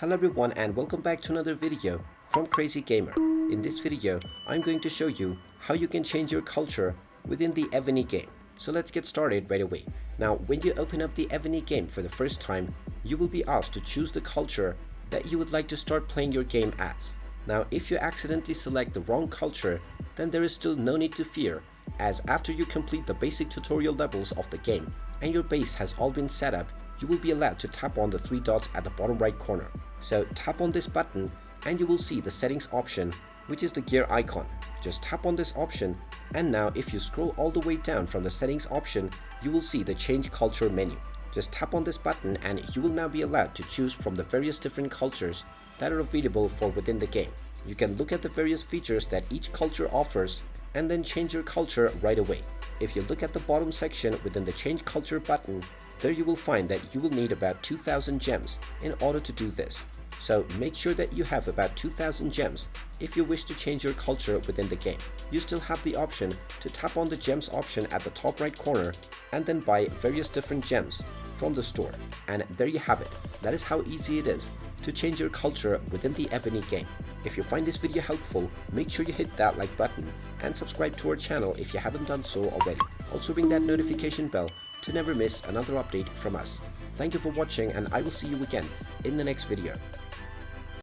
Hello everyone and welcome back to another video from Crazy Gamer. In this video, I'm going to show you how you can change your culture within the Evony game. So let's get started right away. Now, when you open up the Evony game for the first time, you will be asked to choose the culture that you would like to start playing your game as. Now, if you accidentally select the wrong culture, then there is still no need to fear, as after you complete the basic tutorial levels of the game and your base has all been set up, you will be allowed to tap on the three dots at the bottom right corner. So tap on this button and you will see the settings option, which is the gear icon. Just tap on this option, and now if you scroll all the way down from the settings option, you will see the change culture menu. Just tap on this button and you will now be allowed to choose from the various different cultures that are available for within the game. You can look at the various features that each culture offers and then change your culture right away. If you look at the bottom section within the change culture button, there you will find that you will need about 2000 gems in order to do this. So make sure that you have about 2000 gems if you wish to change your culture within the game. You still have the option to tap on the gems option at the top right corner and then buy various different gems from the store. And there you have it. That is how easy it is to change your culture within the Evony game. If you find this video helpful, make sure you hit that like button and subscribe to our channel if you haven't done so already. Also ring that notification bell to never miss another update from us. Thank you for watching and I will see you again in the next video.